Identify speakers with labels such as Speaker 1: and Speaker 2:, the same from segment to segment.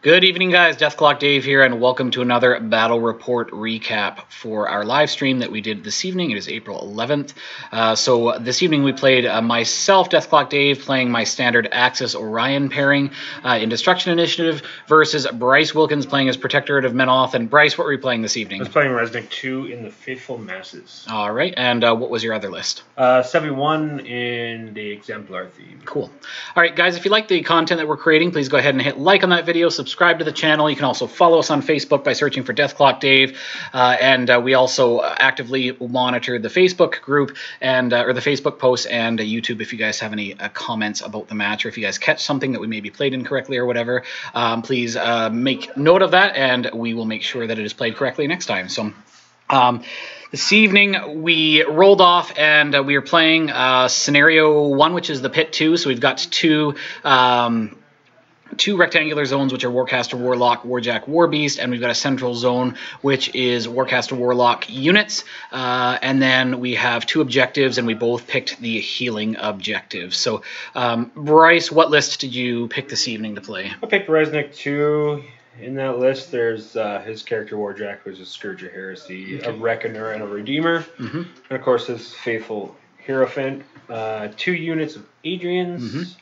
Speaker 1: Good evening, guys. DeathClock Dave here, and welcome to another Battle Report recap for our live stream that we did this evening. It is April 11th. So this evening we played myself, DeathClock Dave, playing my standard Axis Orion pairing in Destruction Initiative versus Bryce Wilkins playing as Protectorate of Menoth. And Bryce, what were you playing this evening?
Speaker 2: I was playing Reznik2 in the Faithful Masses.
Speaker 1: All right, and what was your other list?
Speaker 2: 71 in the Exemplar theme.
Speaker 1: Cool. All right, guys, if you like the content that we're creating, please go ahead and hit like on that video, subscribe to the channel. You can also follow us on Facebook by searching for DeathClock Dave, and we also actively monitor the Facebook group and or the Facebook posts and YouTube if you guys have any comments about the match, or if you guys catch something that we maybe played incorrectly or whatever, please make note of that, and we will make sure that it is played correctly next time. So this evening we rolled off and we are playing scenario 1, which is the pit 2. So we've got two rectangular zones, which are Warcaster, Warlock, Warjack, Warbeast, and we've got a central zone, which is Warcaster, Warlock units, and then we have 2 objectives, and we both picked the healing objective. So, Bryce, what list did you pick this evening to play?
Speaker 2: I picked Reznik2. In that list, there's his character Warjack, who's a Scourge of Heresy, a Reckoner, and a Redeemer, and of course his Faithful Hierophant, 2 units of Adrians,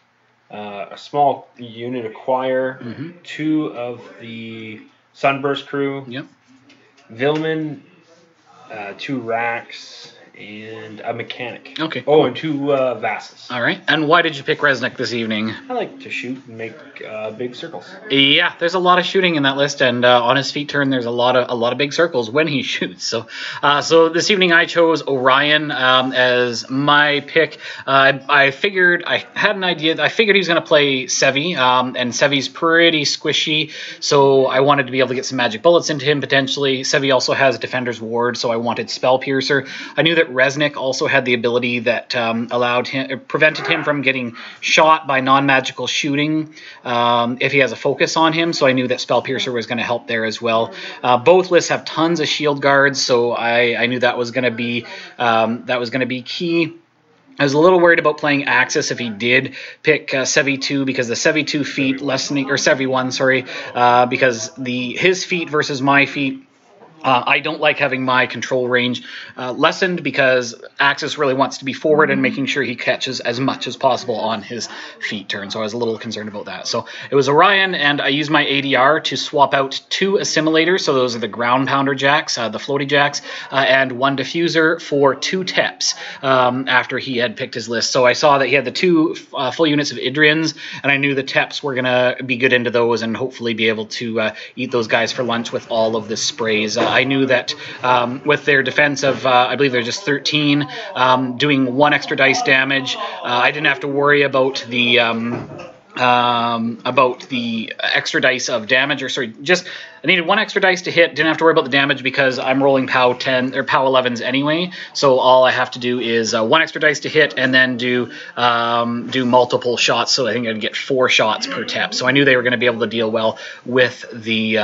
Speaker 2: a small unit of Choir, 2 of the Sunburst crew, Vilman, 2 Racks, and a Mechanic.
Speaker 1: Okay.
Speaker 2: Oh, cool. And 2 Vasses.
Speaker 1: All right. And why did you pick Reznik this evening?
Speaker 2: I like to shoot and make big circles.
Speaker 1: Yeah, there's a lot of shooting in that list, and on his feat turn, there's a lot of big circles when he shoots. So, so this evening I chose Orion as my pick. I figured I had an idea. I figured he was going to play Sevi, and Sevi's pretty squishy, so I wanted to be able to get some magic bullets into him potentially. Sevi also has Defender's Ward, so I wanted Spell Piercer. I knew that Reznik also had the ability that prevented him from getting shot by non-magical shooting if he has a focus on him, so I knew that Spell Piercer was going to help there as well. Both lists have tons of shield guards, so I knew that was going to be key. I was a little worried about playing Axis if he did pick Sevi 2, because the Sevi 2 feat lessening, or Sevi 1, sorry, because his feat versus my feat, I don't like having my control range lessened, because Axis really wants to be forward and making sure he catches as much as possible on his feat turn. So I was a little concerned about that. So it was Orion, and I used my ADR to swap out 2 assimilators. So those are the ground pounder jacks, the floaty jacks, and 1 diffuser for 2 teps after he had picked his list. So I saw that he had the 2 full units of Idrians, and I knew the teps were going to be good into those and hopefully be able to eat those guys for lunch with all of the sprays. I knew that with their defense of, I believe they're just 13, doing 1 extra dice damage, I didn't have to worry about the extra dice of damage, or sorry, just I needed 1 extra dice to hit. Didn't have to worry about the damage because I'm rolling POW 10 or POW 11s anyway. So all I have to do is 1 extra dice to hit, and then do multiple shots. So I think I'd get 4 shots per tep. So I knew they were going to be able to deal well with the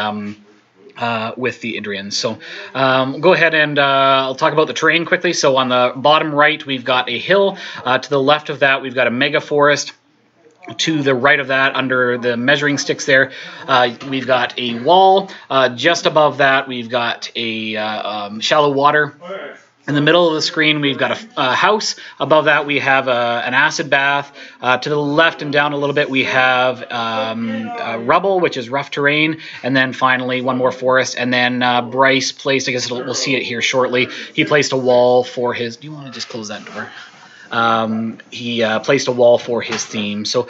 Speaker 1: Idrians. So go ahead and I'll talk about the terrain quickly. So on the bottom right, we've got a hill. To the left of that, we've got a mega forest. To the right of that, under the measuring sticks there, we've got a wall. Just above that, we've got a shallow water. In the middle of the screen, we've got a house. Above that, we have an acid bath. To the left and down a little bit, we have rubble, which is rough terrain. And then finally, 1 more forest. And then Bryce placed, I guess we'll see it here shortly, he placed a wall for his... Do you want to just close that door? He placed a wall for his theme. So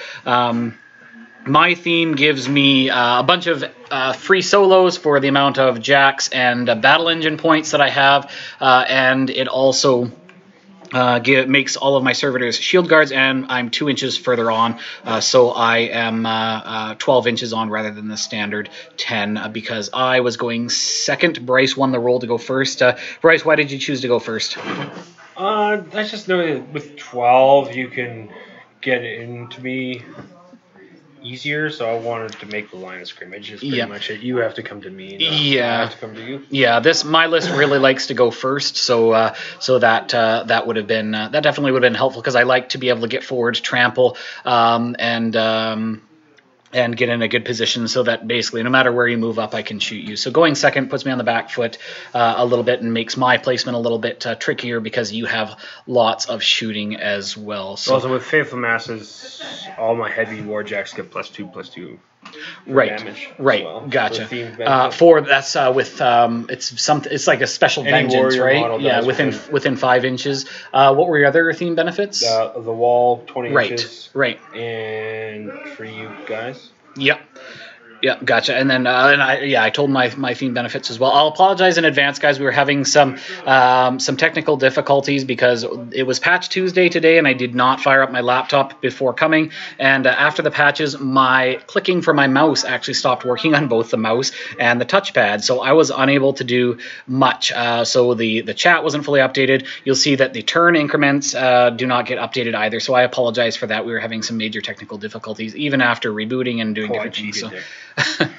Speaker 1: my theme gives me a bunch of free solos for the amount of jacks and battle engine points that I have, and it also makes all of my servitors shield guards, and I'm 2 inches further on, so I am 12 inches on rather than the standard 10, because I was going second. Bryce won the roll to go first. Bryce, why did you choose to go first?
Speaker 2: I just know that with 12 you can get into me easier, so I wanted to make the line of scrimmage is pretty much it. You have to come to me. I have to come to you.
Speaker 1: Yeah, my list really likes to go first, so that would have been that definitely would have been helpful, because I like to be able to get forward, trample, and get in a good position, so that basically no matter where you move up, I can shoot you. So going second puts me on the back foot a little bit and makes my placement a little bit trickier, because you have lots of shooting as well. So
Speaker 2: also with Faithful Masses, all my heavy warjacks get +2/+2 damage.
Speaker 1: Right,
Speaker 2: well,
Speaker 1: gotcha. It's like a special vengeance, right? Yeah, within 5 inches. What were your other theme benefits?
Speaker 2: The wall, 20 inches.
Speaker 1: Right.
Speaker 2: And for you guys.
Speaker 1: Yep. Yeah, gotcha. And then, I told my theme benefits as well. I'll apologize in advance, guys. We were having some technical difficulties because it was Patch Tuesday today, and I did not fire up my laptop before coming. And after the patches, my clicking for my mouse actually stopped working on both the mouse and the touchpad, so I was unable to do much. So the chat wasn't fully updated. You'll see that the turn increments do not get updated either. So I apologize for that. We were having some major technical difficulties even after rebooting and doing different things. So.
Speaker 2: I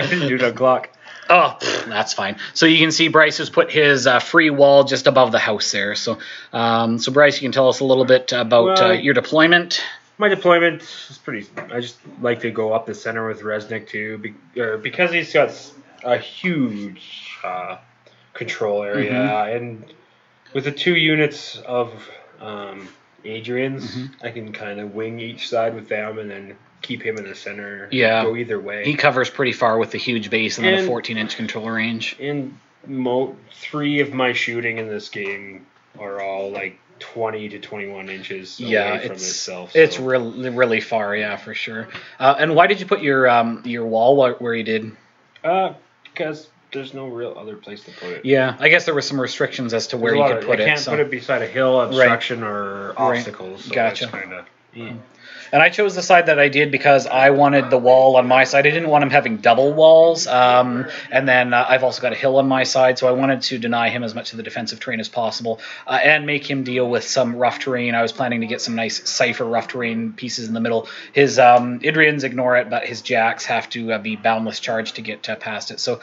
Speaker 2: didn't do DeathClock.
Speaker 1: Oh, that's fine. So you can see Bryce has put his free wall just above the house there. So, Bryce, you can tell us a little bit about your deployment.
Speaker 2: My deployment is pretty. I just like to go up the center with Reznik2 because he's got a huge control area, and with the 2 units of Adrian's, I can kind of wing each side with them, and then keep him in the center.
Speaker 1: Yeah,
Speaker 2: go either way.
Speaker 1: He covers pretty far with the huge base and then a 14-inch control range.
Speaker 2: And 3 of my shooting in this game are all like 20 to 21 inches away from itself. So.
Speaker 1: It's really far, yeah, for sure. And why did you put your wall where you did?
Speaker 2: Because there's no real other place to put it.
Speaker 1: Yeah, I guess there were some restrictions as to where you could put it.
Speaker 2: I can't put it beside a hill, obstruction, or obstacles. So
Speaker 1: gotcha.
Speaker 2: Kinda,
Speaker 1: And I chose the side that I did because I wanted the wall on my side. I didn't want him having double walls. And then I've also got a hill on my side, so I wanted to deny him as much of the defensive terrain as possible and make him deal with some rough terrain. I was planning to get some nice cipher rough terrain pieces in the middle. His Idrians ignore it, but his jacks have to be boundless charge to get past it. So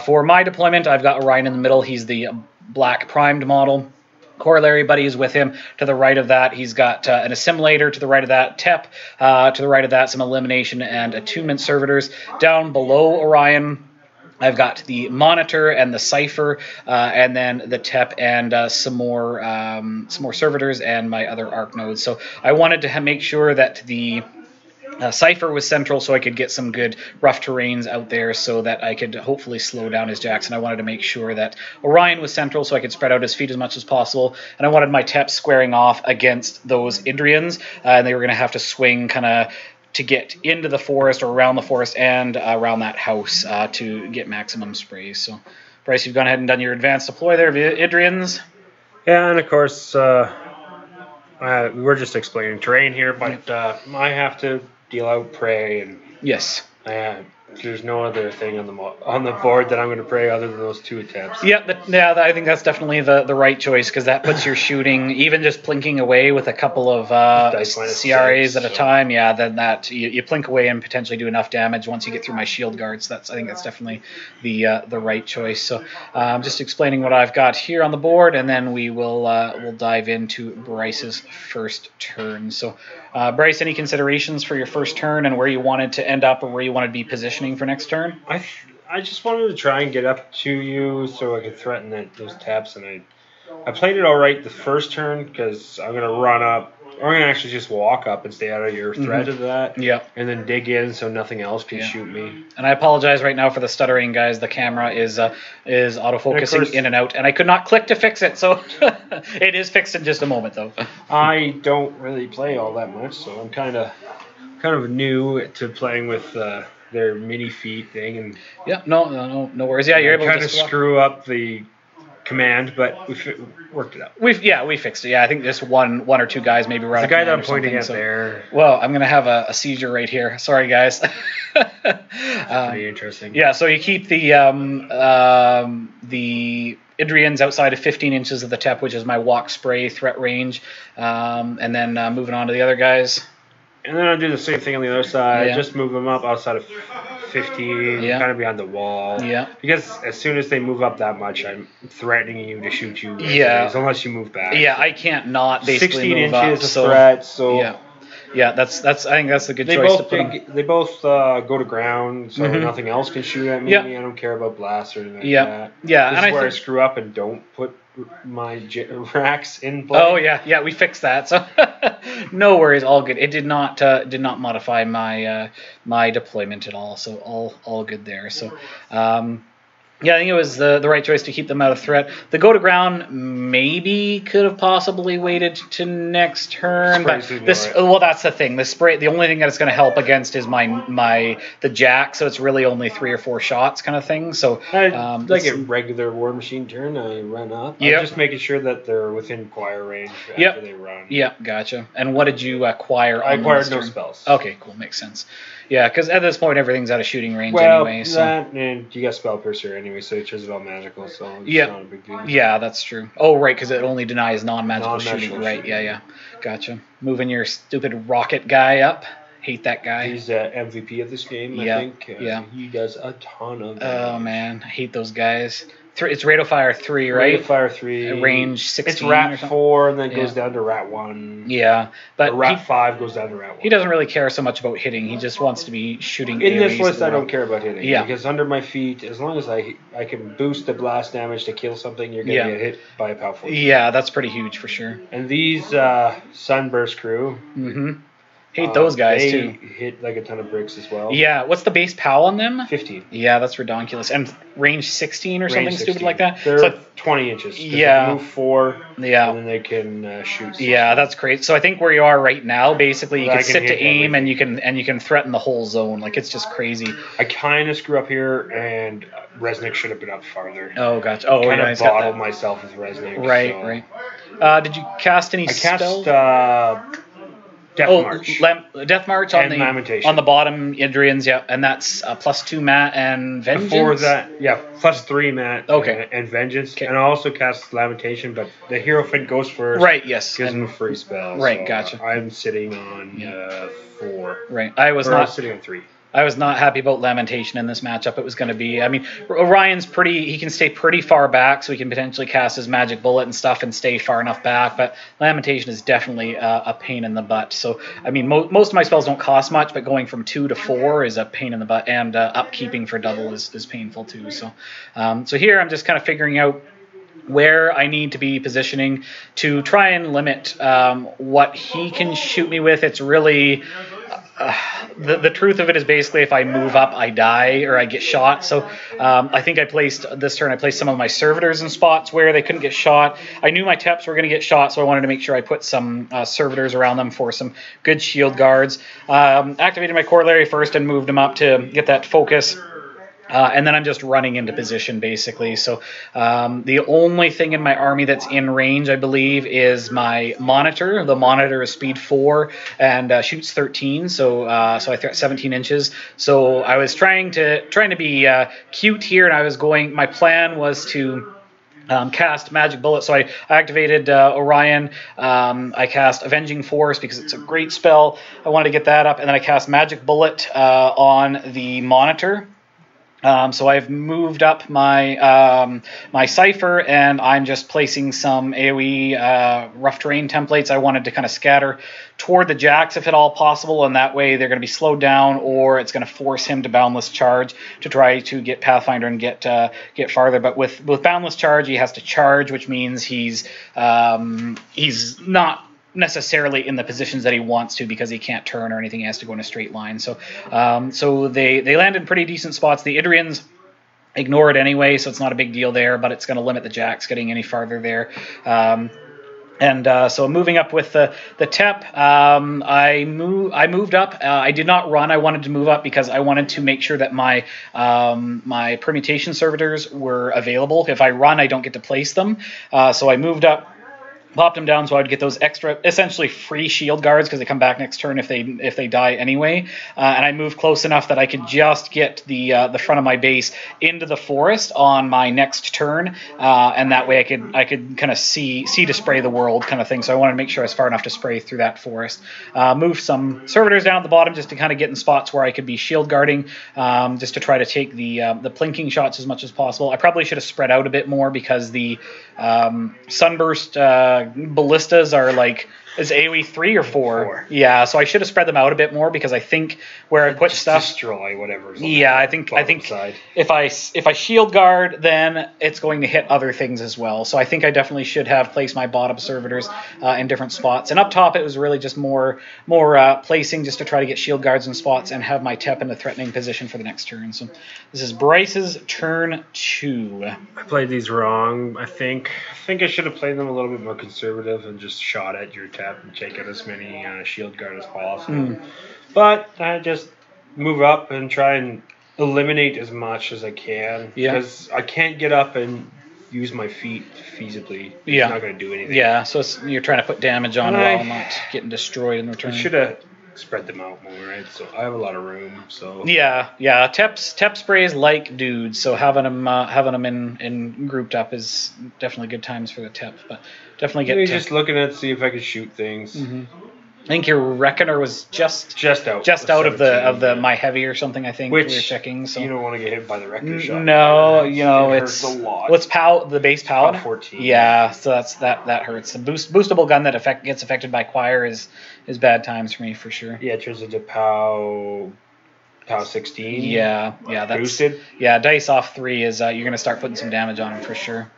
Speaker 1: for my deployment, I've got Orion in the middle. He's the black primed model. Corollary buddy is with him. To the right of that, he's got an assimilator. To the right of that, TEP. To the right of that, some elimination and attunement servitors. Down below Orion, I've got the monitor and the cipher, and then the TEP and some more servitors and my other arc nodes. So I wanted to make sure that the cipher was central, so I could get some good rough terrains out there so that I could hopefully slow down his jacks. And I wanted to make sure that Orion was central so I could spread out his feet as much as possible. And I wanted my TEP squaring off against those Idrians, and they were going to have to swing kind of to get into the forest or around the forest and around that house to get maximum sprays. So, Bryce, you've gone ahead and done your advanced deploy there via Idrians.
Speaker 2: Yeah, and of course, we're just explaining terrain here, but I have to deal out prey, and
Speaker 1: yes,
Speaker 2: there's no other thing on the board that I'm going to prey other than those 2 attempts.
Speaker 1: Yeah, I think that's definitely the right choice, because that puts your shooting, even just plinking away with a couple of CRAs at a time. Yeah, then that you plink away and potentially do enough damage once you get through my shield guards. I think that's definitely the right choice. So I'm just explaining what I've got here on the board, and then we'll dive into Bryce's first turn. So Bryce, any considerations for your first turn and where you wanted to end up or where you wanted to be positioning for next turn?
Speaker 2: I just wanted to try and get up to you so I could threaten those taps, and I played it all right the first turn because I'm going to run up. I'm going to actually just walk up and stay out of your threat of that.
Speaker 1: Yeah.
Speaker 2: And then dig in so nothing else can shoot me.
Speaker 1: And I apologize right now for the stuttering, guys. The camera is autofocusing in and out, and I could not click to fix it, so it is fixed in just a moment, though.
Speaker 2: I don't really play all that much, so I'm kind of kind of new to playing with their mini feet thing, and
Speaker 1: yeah, no worries. Yeah, you're able to
Speaker 2: kind of screw up the command, but we worked it out.
Speaker 1: We fixed it. Yeah, I think just one or two guys maybe were out
Speaker 2: the
Speaker 1: of
Speaker 2: guy that
Speaker 1: command
Speaker 2: I'm pointing at
Speaker 1: so,
Speaker 2: there.
Speaker 1: Well, I'm gonna have a seizure right here. Sorry, guys.
Speaker 2: Pretty interesting.
Speaker 1: Yeah, so you keep the Idrians outside of 15 inches of the TEP, which is my walk spray threat range, and then moving on to the other guys.
Speaker 2: And then I'll do the same thing on the other side.
Speaker 1: Yeah.
Speaker 2: Just move them up outside of 15, kind of behind the wall.
Speaker 1: Yeah.
Speaker 2: Because as soon as they move up that much, I'm threatening you to shoot you.
Speaker 1: Yeah.
Speaker 2: Unless you move back.
Speaker 1: Yeah, I can't not basically
Speaker 2: 16
Speaker 1: move
Speaker 2: inches
Speaker 1: up,
Speaker 2: of threat. So
Speaker 1: yeah, that's. I think that's a good choice to put.
Speaker 2: They both go to ground, so nothing else can shoot at me.
Speaker 1: Yeah.
Speaker 2: I don't care about blasts or anything like that.
Speaker 1: Yeah,
Speaker 2: This
Speaker 1: and
Speaker 2: is where I screw up and don't put my racks in play.
Speaker 1: Oh yeah, we fixed that. So no worries, all good. It did not modify my my deployment at all. So all good there. So yeah, I think it was the right choice to keep them out of threat. The go to ground maybe could have possibly waited to next turn, but well, that's the thing. The spray, the only thing that it's going to help against is the jack, so it's really only 3 or 4 shots kind of thing. So
Speaker 2: like a regular War Machine turn, I run up. I'm just making sure that they're within choir range after they run.
Speaker 1: Yep, gotcha. And what did you acquire?
Speaker 2: I acquired no spells.
Speaker 1: Okay, cool, makes sense. Yeah, because at this point everything's out of shooting range anyway. So
Speaker 2: that and you got Spell Piercer anyway, so it turns it all magical, so it's not a big deal.
Speaker 1: Yeah, that's true. Oh, right, because it only denies non-magical shooting. Right, yeah. Gotcha. Moving your stupid rocket guy up. Hate that guy.
Speaker 2: He's MVP of this game, I think. He does a ton of damage.
Speaker 1: Oh, man. I hate those guys. It's Rate of Fire 3, right?
Speaker 2: Rate of Fire 3.
Speaker 1: Range 16.
Speaker 2: It's Rat 4, and then goes down to Rat 1.
Speaker 1: Yeah. But
Speaker 2: Rat 5 goes down to Rat 1.
Speaker 1: He doesn't really care so much about hitting. He just wants to be shooting
Speaker 2: in this list, I don't care about hitting.
Speaker 1: Yeah.
Speaker 2: Because under my feet, as long as I can boost the blast damage to kill something, you're going to get hit by a powerful.
Speaker 1: Yeah, that's pretty huge for sure.
Speaker 2: And these Sunburst crew...
Speaker 1: Hate those guys
Speaker 2: they
Speaker 1: too.
Speaker 2: Hit like a ton of bricks as well.
Speaker 1: Yeah, what's the base PAL on them?
Speaker 2: 15.
Speaker 1: Yeah, that's redonkulous. And range 16 or something stupid like that?
Speaker 2: They're
Speaker 1: so,
Speaker 2: 20 inches.
Speaker 1: Yeah.
Speaker 2: They move 4,
Speaker 1: yeah.
Speaker 2: and then they can shoot 6.
Speaker 1: Yeah, that's great. So I think where you are right now, basically, you can sit to aim and you can threaten the whole zone. Like, it's just crazy.
Speaker 2: I kind of screw up here, and Reznik should have been up farther.
Speaker 1: Oh, gotcha. Oh,
Speaker 2: kind of bottled myself with Reznik.
Speaker 1: Right, right. Did you cast any spells?
Speaker 2: I cast...
Speaker 1: Death March on the bottom Idrians, yeah, and that's +2 Mat and Vengeance.
Speaker 2: Before that, +3 Mat.
Speaker 1: Okay.
Speaker 2: And Vengeance, and I also cast Lamentation, but the Hierophant goes first.
Speaker 1: Right. Yes.
Speaker 2: Gives him a free spell.
Speaker 1: Right.
Speaker 2: So
Speaker 1: gotcha.
Speaker 2: I'm sitting on 4.
Speaker 1: Right. I was
Speaker 2: sitting on 3.
Speaker 1: I was not happy about Lamentation in this matchup. It was going to be, I mean, Orion's he can stay pretty far back, so he can potentially cast his Magic Bullet and stuff and stay far enough back, but Lamentation is definitely a pain in the butt. So, I mean, most of my spells don't cost much, but going from 2 to 4 is a pain in the butt, and upkeeping for double is painful too. So, so here I'm just kind of figuring out where I need to be positioning to try and limit what he can shoot me with. It's really... the truth of it is basically if I move up, I die or I get shot. So I think I placed some of my servitors in spots where they couldn't get shot. I knew my Teps were going to get shot, so I wanted to make sure I put some servitors around them for some good shield guards. Activated my corollary first and moved them up to get that focus. And then I'm just running into position, basically. So the only thing in my army that's in range, I believe, is my Monitor. The Monitor is speed 4 and shoots 13, so I threat 17 inches. So I was trying to be cute here, and my plan was to cast Magic Bullet. So I activated Orion. I cast Avenging Force because it's a great spell. I wanted to get that up, and then I cast Magic Bullet on the Monitor. So I've moved up my my Cypher, and I'm just placing some AoE rough terrain templates. I wanted to kind of scatter toward the Jacks if at all possible, and that way they're going to be slowed down, or it's going to force him to Boundless Charge to try to get Pathfinder and get farther. But with Boundless Charge, he has to charge, which means he's not necessarily in the positions that he wants to because he can't turn or anything. He has to go in a straight line. So they land in pretty decent spots. The Idrians ignore it anyway, so it's not a big deal there, but it's going to limit the Jacks getting any farther there. And so moving up with the TEP, I moved up. I did not run. I wanted to move up because I wanted to make sure that my my permutation servitors were available. If I run, I don't get to place them. So I moved up, popped them down so I would get those extra, essentially free shield guards because they come back next turn if they die anyway. And I moved close enough that I could just get the front of my base into the forest on my next turn, and that way I could kind of see to spray the world kind of thing. So I wanted to make sure I was far enough to spray through that forest. Moved some servitors down at the bottom just to kind of get in spots where I could be shield guarding, just to try to take the plinking shots as much as possible. I probably should have spread out a bit more because the sunburst ballistas are like, is AoE 3 or 4? Yeah, so I should have spread them out a bit more because I think where I put stuff,
Speaker 2: destroy whatever.
Speaker 1: Yeah, I think if I shield guard, then it's going to hit other things as well. So I think I definitely should have placed my bottom servitors in different spots. And up top, it was really just more placing just to try to get shield guards in spots and have my TEP in a threatening position for the next turn. So this is Bryce's turn 2.
Speaker 2: I played these wrong. I think I should have played them a little bit more conservative and just shot at your TEP and take out as many shield guard as possible. But I just move up and try and eliminate as much as I can.
Speaker 1: Yeah.
Speaker 2: Because I can't get up and use my feet feasibly. It's not going to do anything.
Speaker 1: Yeah, so you're trying to put damage on while not getting destroyed in return.
Speaker 2: I should have spread them out more, right? So I have a lot of room. So
Speaker 1: yeah. TEP sprays like dudes, so having them in grouped up is definitely good times for the TEP. But definitely get.
Speaker 2: Just looking at see if I could shoot things.
Speaker 1: I think your Reckoner was just out of the my heavy or something. I think
Speaker 2: which
Speaker 1: we were checking. So
Speaker 2: you don't want to get hit by the Reckoner shot.
Speaker 1: No,
Speaker 2: it hurts a lot.
Speaker 1: What's the base POW?
Speaker 2: 14.
Speaker 1: Yeah, so that hurts. The boostable gun that gets affected by Choir is bad times for me for sure.
Speaker 2: Yeah, it turns into POW 16.
Speaker 1: Yeah, that's
Speaker 2: boosted.
Speaker 1: Yeah, dice off 3 is you're gonna start putting some damage on him for sure.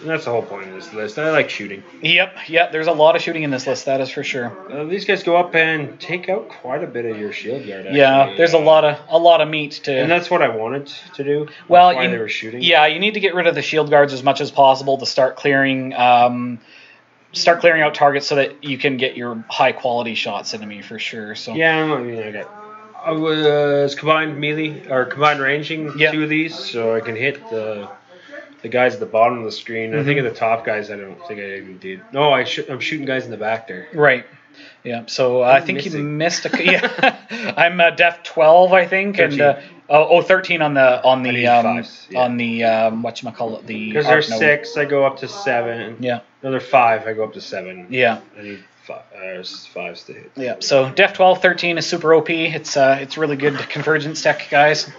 Speaker 2: And that's the whole point of this list. I like shooting.
Speaker 1: Yep. There's a lot of shooting in this list. That is for sure.
Speaker 2: These guys go up and take out quite a bit of your shield guard. Actually.
Speaker 1: Yeah, there's a lot of meat to.
Speaker 2: And that's what I wanted to do.
Speaker 1: Well,
Speaker 2: that's why they were shooting.
Speaker 1: Yeah, you need to get rid of the shield guards as much as possible to start clearing out targets so that you can get your high quality shots into me for sure. So
Speaker 2: yeah, I was combined melee or combined ranging 2 of these, so I can hit the guys at the bottom of the screen. I think of the top guys, I don't think I even did. No, I'm shooting guys in the back there.
Speaker 1: Right. Yeah. So I think you missed a. Yeah. I'm def 12, I think, 13. And 13 on the whatchamacallit, the.
Speaker 2: Because there's 6, I go up to 7.
Speaker 1: Yeah.
Speaker 2: Another 5, I go up to 7.
Speaker 1: Yeah.
Speaker 2: I need 5s to hit.
Speaker 1: Yeah, so Def 12, 13 is super OP. It's really good Convergence tech, guys.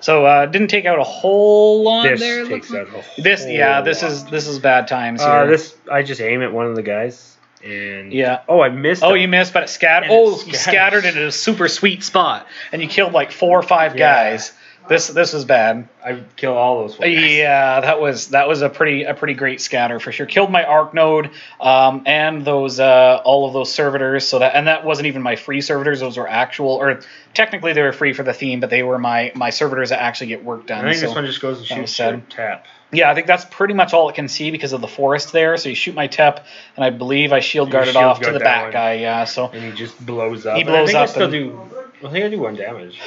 Speaker 1: So didn't take out a whole lot there.
Speaker 2: This takes out a whole
Speaker 1: This is bad times here.
Speaker 2: I just aim at one of the guys and I missed.
Speaker 1: Oh, you missed, but it scattered. You scattered it at a super sweet spot, and you killed like 4 or 5 guys. This was bad.
Speaker 2: I killed all those ones.
Speaker 1: Yeah, that was a pretty great scatter for sure. Killed my arc node and those all of those servitors. That wasn't even my free servitors. Those were actual, or technically they were free for the theme, but they were my servitors that actually get work done.
Speaker 2: I think this one just goes and shoots your TEP.
Speaker 1: Yeah, I think that's pretty much all it can see because of the forest there. So you shoot my TEP, and I believe I shield guarded off to the back guy. Yeah, so
Speaker 2: and he just blows up.
Speaker 1: He blows up.
Speaker 2: I think I do 1 damage.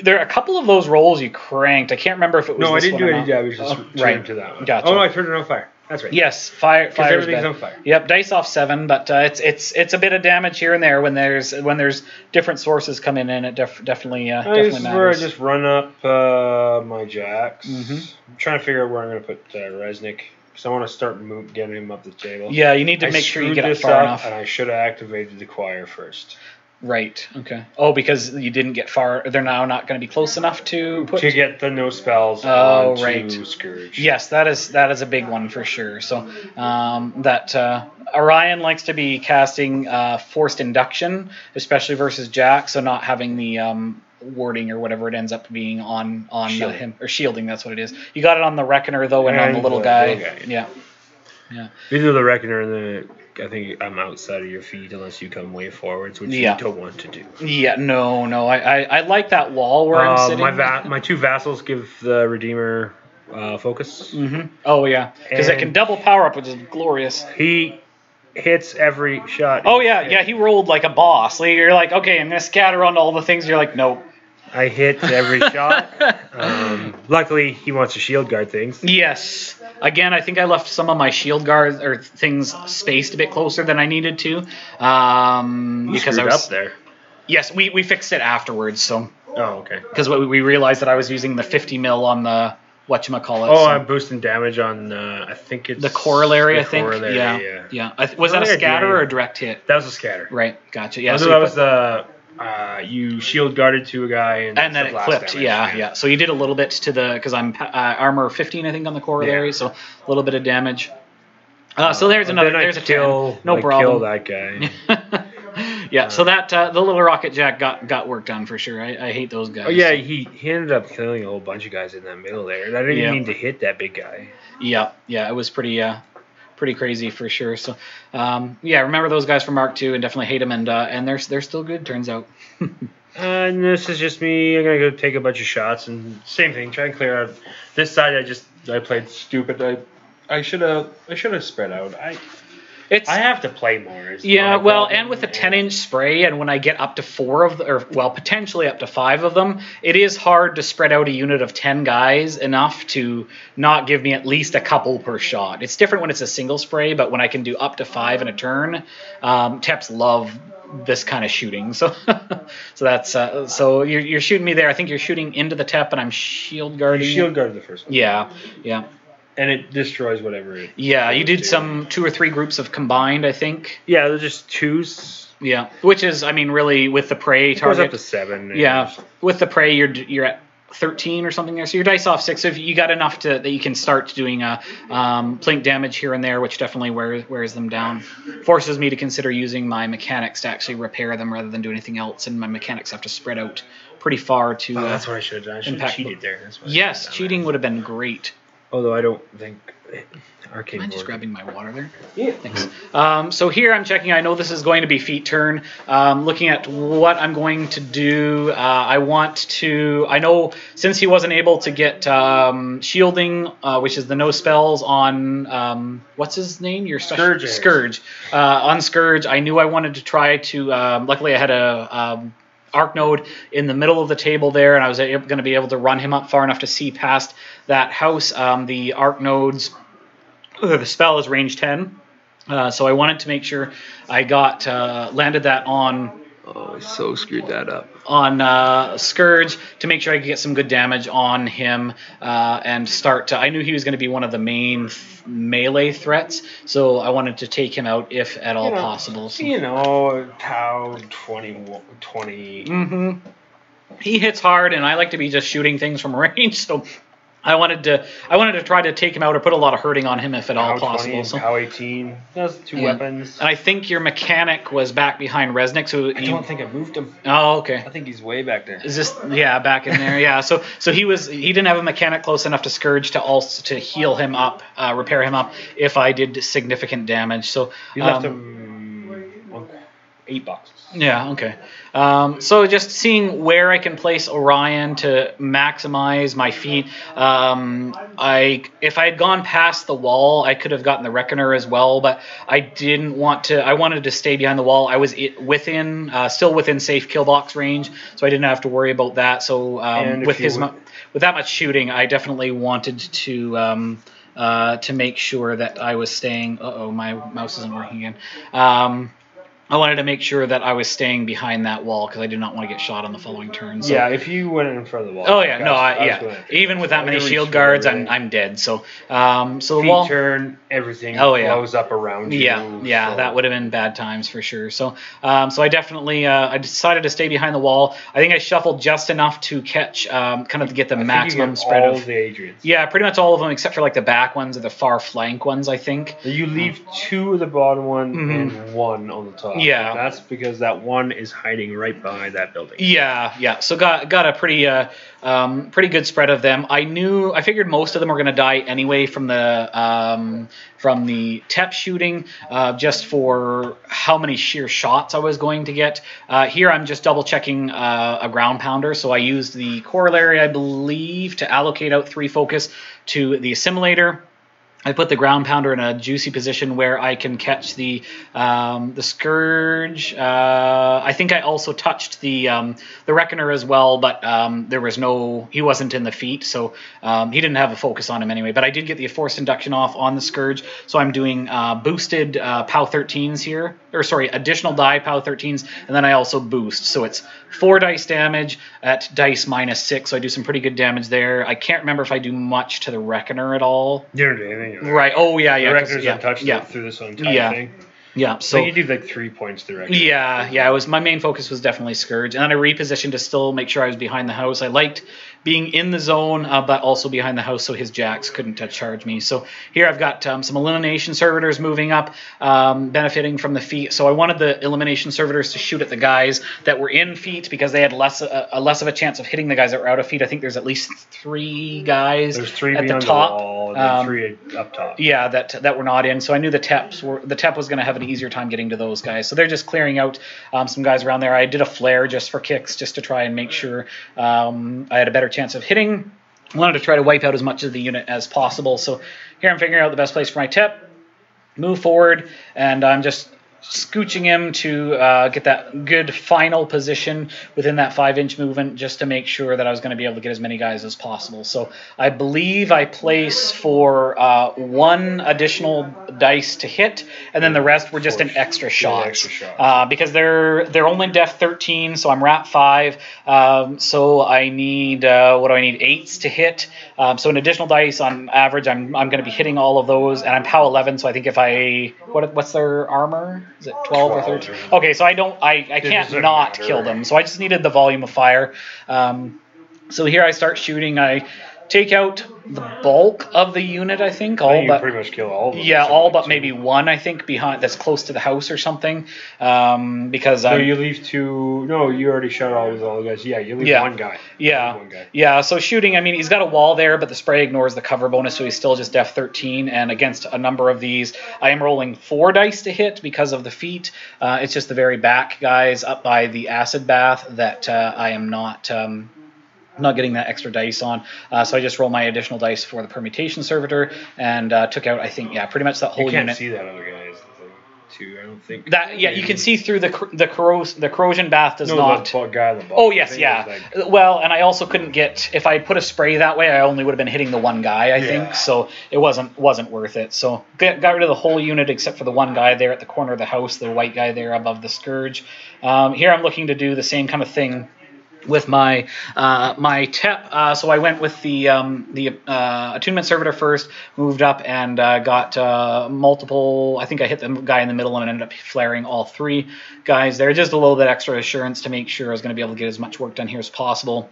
Speaker 1: There are a couple of those rolls you cranked. I can't remember if it was.
Speaker 2: No,
Speaker 1: this
Speaker 2: I didn't
Speaker 1: one
Speaker 2: do any damage. Just turned to that one.
Speaker 1: Gotcha.
Speaker 2: Oh no, I turned it on fire. That's right.
Speaker 1: Yes, fire.
Speaker 2: Everything's on fire.
Speaker 1: Yep, dice off 7, but it's a bit of damage here and there when there's different sources come in, and it definitely
Speaker 2: this is
Speaker 1: matters.
Speaker 2: where I just run up my jacks. I'm trying to figure out where I'm going to put Reznik. Because I want to start getting him up the table.
Speaker 1: Yeah, you need to make sure you get up far enough.
Speaker 2: And I should have activated the choir first.
Speaker 1: Right. Okay. Oh, because you didn't get far. They're now not going to be close enough to
Speaker 2: get the no spells. Onto Scourge.
Speaker 1: Yes, that is a big one for sure. So Orion likes to be casting forced induction, especially versus Jack. So not having the warding or whatever it ends up being on him, or shielding. That's what it is. You got it on the Reckoner though, and on the little guy. Yeah.
Speaker 2: Either the Reckoner and I think I'm outside of your feet unless you come way forwards, which you don't want to do.
Speaker 1: Yeah, no. I like that wall where I'm sitting.
Speaker 2: My 2 vassals give the Redeemer focus.
Speaker 1: Oh, yeah. Because it can double power up, which is glorious.
Speaker 2: He hits every shot.
Speaker 1: Oh yeah, he rolled like a boss. Like, you're like, okay, I'm gonna scatter on all the things. You're like, nope.
Speaker 2: I hit every shot. Luckily, he wants to shield guard things.
Speaker 1: Yes. Again, I think I left some of my shield guards or things spaced a bit closer than I needed to. Because I was
Speaker 2: up there.
Speaker 1: Yes, we fixed it afterwards. So.
Speaker 2: Oh, okay.
Speaker 1: Because we realized that I was using the 50 mil on the whatchamacallit.
Speaker 2: Oh, so I'm boosting damage on, I think it's...
Speaker 1: The corollary, I think.
Speaker 2: Corollary,
Speaker 1: yeah. Was that a scatter or a direct hit?
Speaker 2: That was a scatter.
Speaker 1: Right, gotcha. Yeah,
Speaker 2: so that was the... you shield guarded to a guy and
Speaker 1: then it flipped. Yeah. So you did a little bit to the... Because I'm armor 15, I think, on the corollary, so a little bit of damage. So there's another... There's a 10. No problem.
Speaker 2: Kill that guy.
Speaker 1: Yeah, so that the little rocket jack got work done for sure. I hate those guys.
Speaker 2: Oh yeah, he ended up killing a whole bunch of guys in that middle there. And I didn't even mean to hit that big guy. Yeah, it was pretty crazy for sure. So remember those guys from Mark II and definitely hate them, and they're still good, turns out. And this is just me. I'm gonna go take a bunch of shots and same thing. Try and clear out this side. I played stupid. I should have spread out. I have to play more.
Speaker 1: And with a 10-inch spray, and when I get up to 4 of them, or potentially up to 5 of them, it is hard to spread out a unit of 10 guys enough to not give me at least a couple per shot. It's different when it's a single spray, but when I can do up to 5 in a turn, Teps love this kind of shooting. So that's so you're shooting me there. I think you're shooting into the Tep, and I'm shield guarding.
Speaker 2: You shield guarded the first one.
Speaker 1: Yeah.
Speaker 2: And it destroys whatever it...
Speaker 1: Yeah, you did some 2 or 3 groups of combined, I think.
Speaker 2: Yeah, they're just 2s.
Speaker 1: Yeah, which is, I mean, really, with the prey target...
Speaker 2: It goes up to 7.
Speaker 1: Yeah, with the prey, you're at 13 or something there. So your dice off 6. So if you got enough that you can start doing plink damage here and there, which definitely wears them down. Forces me to consider using my mechanics to actually repair them rather than do anything else, and my mechanics have to spread out pretty far to...
Speaker 2: that's what I should have done. I should have cheated there.
Speaker 1: Yes, cheating would have been great.
Speaker 2: Although I don't think arcade.
Speaker 1: Am I just grabbing my water there?
Speaker 2: Yeah.
Speaker 1: Thanks. So here I'm checking. I know this is going to be feat turn. Looking at what I'm going to do. I know since he wasn't able to get shielding, which is the no spells on what's his name? Your Scourge. On Scourge, I knew I wanted to try to. Luckily, I had a. Arc node in the middle of the table there, and I was going to be able to run him up far enough to see past that house. The arc nodes, the spell is range 10, so I wanted to make sure I got landed that on.
Speaker 2: Oh, I so screwed that up.
Speaker 1: On Scourge to make sure I could get some good damage on him and start to... I knew he was going to be one of the main melee threats, so I wanted to take him out if at all possible. So.
Speaker 2: Tau 20.
Speaker 1: Mm-hmm. He hits hard, and I like to be just shooting things from range, so... I wanted to try to take him out or put a lot of hurting on him if at all possible.
Speaker 2: So Pow 18. That's 2 weapons.
Speaker 1: And I think your mechanic was back behind Reznik. So
Speaker 2: I don't think I moved him.
Speaker 1: Oh, okay.
Speaker 2: I think he's way back there.
Speaker 1: Is this back in there? Yeah. So he didn't have a mechanic close enough to Scourge to heal him up, repair him up if I did significant damage. So
Speaker 2: you left him 8 boxes.
Speaker 1: Yeah, okay. So just seeing where I can place Orion to maximize my feat. If I had gone past the wall, I could have gotten the Reckoner as well, but I didn't want to. I wanted to stay behind the wall. I was still within safe kill box range, so I didn't have to worry about that. So with that much shooting, I definitely wanted to make sure that I was staying. My mouse isn't working again. I wanted to make sure that I was staying behind that wall because I did not want to get shot on the following turn. So.
Speaker 2: Yeah, if you went in front of the wall.
Speaker 1: Oh yeah, even with that many shield guards, I'm dead. So the wall
Speaker 2: turn, everything blows up around you.
Speaker 1: Yeah, that would have been bad times for sure. So I definitely I decided to stay behind the wall. I think I shuffled just enough to catch kind of to get the maximum spread
Speaker 2: of the Adrians.
Speaker 1: Yeah, pretty much all of them except for like the back ones or the far flank ones. I think
Speaker 2: you leave 2 of the bottom one and 1 on the top.
Speaker 1: Yeah,
Speaker 2: that's because that 1 is hiding right behind that building.
Speaker 1: Yeah. So got a pretty good spread of them. I figured most of them were going to die anyway from the TEP shooting, just for how many sheer shots I was going to get. Here I'm just double checking a ground pounder, so I used the corollary, I believe, to allocate out 3 focus to the assimilator. I put the ground pounder in a juicy position where I can catch the scourge. I think I also touched the reckoner as well, but he wasn't in the feat, so he didn't have a focus on him anyway. But I did get the forced induction off on the scourge, so I'm doing boosted POW 13s here, or sorry, additional die POW 13s, and then I also boost. So it's 4 dice damage at dice -6, so I do some pretty good damage there. I can't remember if I do much to the reckoner at all.
Speaker 2: You don't do anything.
Speaker 1: Right. Oh yeah, yeah.
Speaker 2: The reckoner's untouched through this entire thing.
Speaker 1: Yeah. So
Speaker 2: you do like 3 points to reckoner.
Speaker 1: Yeah. It was my main focus was definitely scourge, and then I repositioned to still make sure I was behind the house. I liked being in the zone, but also behind the house, so his jacks couldn't charge me. So here I've got some elimination servitors moving up, benefiting from the feat. So I wanted the elimination servitors to shoot at the guys that were in feat because they had less of a chance of hitting the guys that were out of feat. I think there's at least 3 guys.
Speaker 2: There's 3
Speaker 1: at the top.
Speaker 2: The wall, and 3 up top.
Speaker 1: Yeah, that were not in. So I knew the TEP was going to have an easier time getting to those guys. So they're just clearing out some guys around there. I did a flare just for kicks, just to try and make sure I had a better chance of hitting. I wanted to try to wipe out as much of the unit as possible. So here I'm figuring out the best place for my TEP. Move forward, and I'm just scooching him to get that good final position within that 5-inch movement, just to make sure that I was going to be able to get as many guys as possible. So I believe I place for 1 additional dice to hit, and then the rest were just an extra shot. Because they're only def 13, so I'm wrap 5. So I need what do I need? 8s to hit. So an additional dice on average. I'm going to be hitting all of those, and I'm POW 11. So I think if I what's their armor? Is it 12 or 13? Okay, so I can't not kill them. So I just needed the volume of fire. So here I start shooting. I take out the bulk of the unit, I think.
Speaker 2: You pretty much kill all of them.
Speaker 1: Yeah, all but maybe 1, I think, behind that's close to the house or something. Because
Speaker 2: you leave 2. No, you already shot all the guys. Yeah, you leave 1 guy.
Speaker 1: Yeah. So shooting, I mean, he's got a wall there, but the spray ignores the cover bonus, so he's still just def 13. And against a number of these, I am rolling 4 dice to hit because of the feat. It's just the very back guys up by the acid bath that I am not getting that extra dice on, so I just roll my additional dice for the permutation servitor and took out, I think, pretty much that whole unit.
Speaker 2: You can't see that other guy's too, I don't think.
Speaker 1: You can see through the corrosion bath does not.
Speaker 2: The guy on the bottom.
Speaker 1: Oh yes, well, and I also couldn't get, if I put a spray that way, I only would have been hitting the 1 guy, I think, so it wasn't worth it. So got rid of the whole unit except for the 1 guy there at the corner of the house, the white guy there above the scourge. Here I'm looking to do the same kind of thing with my TEP, so I went with the attunement servitor first, moved up and got multiple. I think I hit the guy in the middle and ended up flaring all 3 guys there, just a little bit extra assurance to make sure I was going to be able to get as much work done here as possible.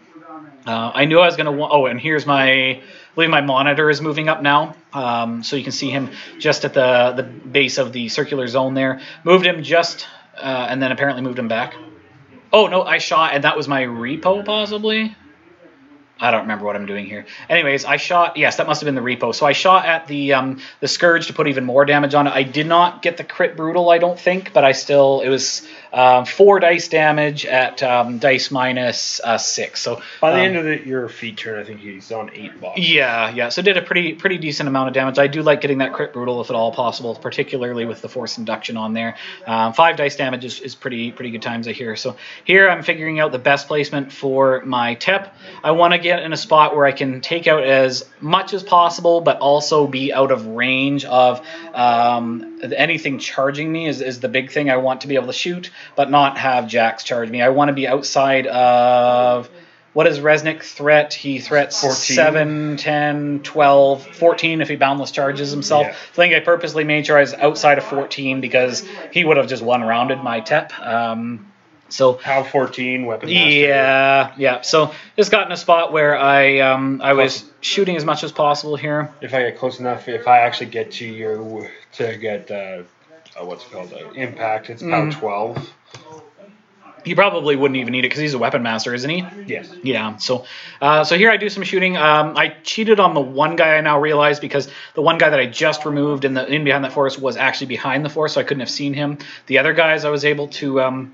Speaker 1: I knew I was going to. Oh, and here's I believe my monitor is moving up now, so you can see him just at the base of the circular zone there. Moved him just, and then apparently moved him back. Oh, no, I shot, and that was my repo, possibly? I don't remember what I'm doing here. Anyways, I shot, yes, that must have been the repo. So I shot at the Scourge to put even more damage on it. I did not get the crit brutal, I don't think, but it was 4 dice damage at dice -6. So
Speaker 2: by the end of your feat turn, I think he's on 8 bucks.
Speaker 1: Yeah. So did a pretty decent amount of damage. I do like getting that crit brutal if at all possible, particularly with the force induction on there. 5 dice damage is pretty good times, I hear. So here I'm figuring out the best placement for my TEP. I want to get in a spot where I can take out as much as possible, but also be out of range of anything charging me is the big thing. I want to be able to shoot, but not have jacks charge me. I want to be outside of, what is Reznik threat? He threats
Speaker 2: 14.
Speaker 1: 7, 10, 12, 14 if he boundless charges himself.
Speaker 2: Yeah.
Speaker 1: I think I purposely made sure I was outside of 14 because he would have just one-rounded my TEP. So
Speaker 2: POW 14 weapon master.
Speaker 1: Yeah. So just got in a spot where I was shooting as much as possible here.
Speaker 2: If I get close enough, if I actually get to get what's it called, impact, it's POW 12.
Speaker 1: He probably wouldn't even need it because he's a weapon master, isn't he?
Speaker 2: Yes.
Speaker 1: Yeah. So here I do some shooting. I cheated on the 1 guy, I now realize, because the 1 guy that I just removed in behind that forest was actually behind the forest, so I couldn't have seen him. The other guys I was able to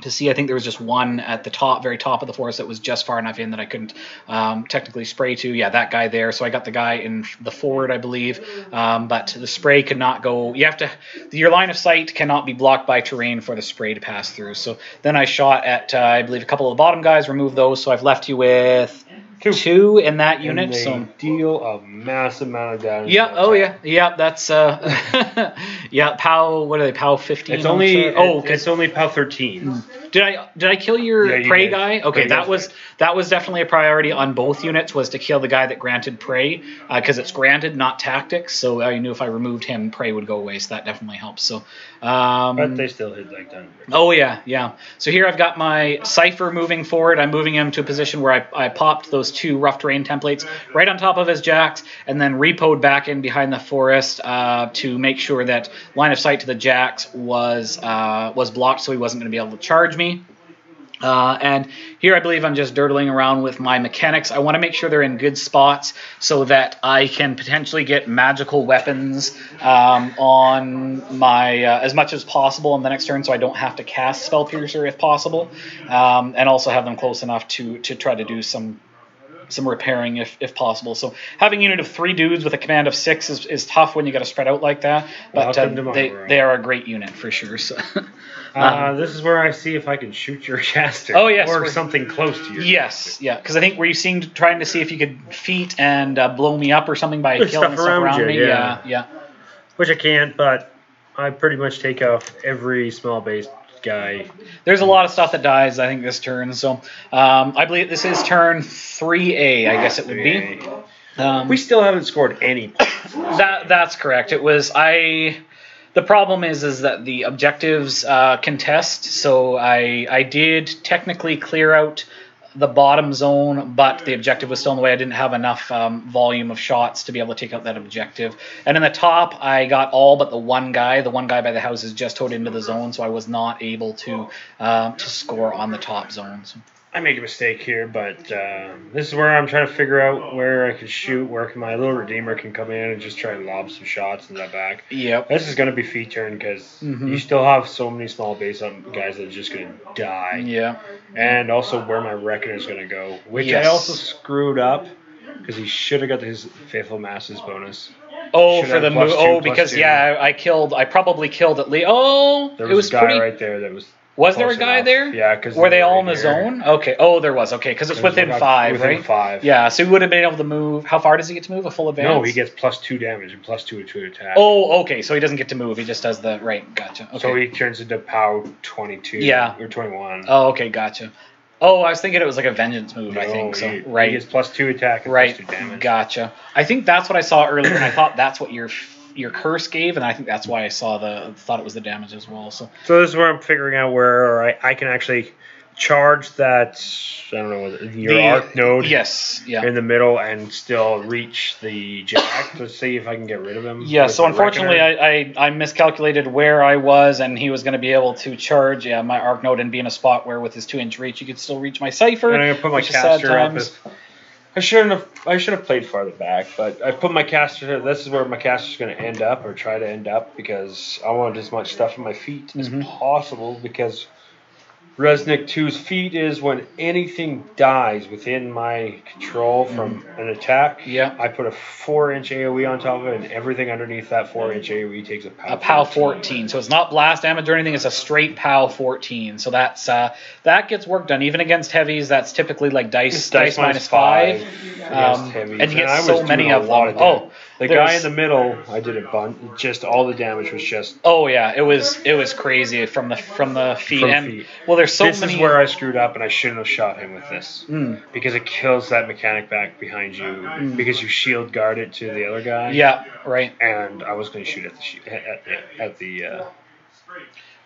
Speaker 1: to see. I think there was just one at the top, very top of the forest that was just far enough in that I couldn't technically spray to. Yeah, that guy there. So I got the guy in the forward, I believe. But the spray could not go. You have to. Your line of sight cannot be blocked by terrain for the spray to pass through. So then I shot at, I believe, a couple of the bottom guys, removed those. So I've left you with two in that unit.
Speaker 2: And they
Speaker 1: so
Speaker 2: deal a massive amount of damage.
Speaker 1: Yeah. Oh yeah. Yeah. That's yeah. POW. What are they? POW 15.
Speaker 2: It's only it's only POW 13.
Speaker 1: Did I kill your
Speaker 2: you
Speaker 1: prey
Speaker 2: did.
Speaker 1: guy? Okay,
Speaker 2: Prey
Speaker 1: that was definitely a priority on both units, was to kill the guy that granted prey, because it's granted, not tactics. So I knew if I removed him, prey would go away. So that definitely helps. So
Speaker 2: but they still hit like that.
Speaker 1: Oh yeah. So here I've got my Cypher moving forward. I'm moving him to a position where I popped those 2 rough terrain templates right on top of his jacks, and then repoed back in behind the forest to make sure that line of sight to the jacks was blocked, so he wasn't going to be able to charge me. And here I believe I'm just dirtling around with my mechanics. I want to make sure they're in good spots so that I can potentially get magical weapons on my as much as possible on the next turn, so I don't have to cast Spell Piercer if possible, and also have them close enough to try to do some repairing if possible. So having a unit of 3 dudes with a command of 6 is tough when you got to spread out like that, but they are a great unit for sure. So
Speaker 2: this is where I see if I can shoot your caster.
Speaker 1: Oh yes,
Speaker 2: or something close to your caster.
Speaker 1: Yeah, because I think were you trying to see if you could feat and blow me up or something by killing stuff around me? Yeah.
Speaker 2: Which I can't, but I pretty much take off every small base guy.
Speaker 1: There's a lot of stuff that dies, I think, this turn. So I believe this is turn 3A, I guess it would be.
Speaker 2: We still haven't scored any points.
Speaker 1: That's correct. It was the problem is that the objectives contest. So I did technically clear out the bottom zone, but the objective was still in the way. I didn't have enough volume of shots to be able to take out that objective. And in the top, I got all but the one guy. The one guy by the houses just towed into the zone, so I was not able to score on the top zone. So.
Speaker 2: I make a mistake here, but this is where I'm trying to figure out where I can shoot, where my little Redeemer can come in and just try and lob some shots in that back.
Speaker 1: Yep.
Speaker 2: This is going to be feat turn because you still have so many small base guys that are just going to die.
Speaker 1: Yeah.
Speaker 2: And also where my Reckoner is going to go, which I also screwed up because he should have got his Faithful Masses bonus.
Speaker 1: Oh, for the move. Oh, because I probably killed at least. Oh,
Speaker 2: there was a guy right there that was.
Speaker 1: Was there a guy
Speaker 2: enough.
Speaker 1: there?
Speaker 2: Yeah, because
Speaker 1: were they all in the zone? Okay. Oh, there was. Okay, because it's within 5, right?
Speaker 2: Within 5.
Speaker 1: Yeah, so he would have been able to move. How far does he get to move? A full advance?
Speaker 2: No, he gets +2 damage and +2 to attack.
Speaker 1: Oh, okay. So he doesn't get to move. He just does the right. Gotcha. Okay.
Speaker 2: So he turns into POW 22.
Speaker 1: Yeah.
Speaker 2: Or 21.
Speaker 1: Oh, okay. Gotcha. Oh, I was thinking it was like a vengeance move. I think so. Right.
Speaker 2: He gets +2 attack and +2 damage.
Speaker 1: Gotcha. I think that's what I saw earlier, and I thought that's what your curse gave, and I think that's why I thought it was the damage as well. So
Speaker 2: this is where I'm figuring out where I can actually charge that, I don't know, your arc node in the middle and still reach the jack to see if I can get rid of him.
Speaker 1: Yeah, so unfortunately I miscalculated where I was, and he was going to be able to charge my arc node and be in a spot where with his 2-inch reach he could still reach my Cypher.
Speaker 2: And I'm going to put my caster up. I should have played farther back, but I put my caster. This is where my caster's going to end up, or try to end up, because I want as much stuff in my feet as possible. Because Reznik2's feat is when anything dies within my control from an attack.
Speaker 1: Yeah.
Speaker 2: I put a 4-inch AoE on top of it, and everything underneath that 4-inch AoE takes a POW.
Speaker 1: A POW 14. So it's not blast damage or anything. It's a straight POW 14. So that's that gets work done. Even against heavies, that's typically like dice -5. And you get so many of them. Oh,
Speaker 2: the guy in the middle, I did a bunch. Just all the damage was just.
Speaker 1: Oh yeah, it was crazy from the feet. Well, there's so many.
Speaker 2: This is where I screwed up, and I shouldn't have shot him with this because it kills that mechanic back behind you because you shield guard it to the other guy.
Speaker 1: Yeah, right.
Speaker 2: And I was going to shoot at the.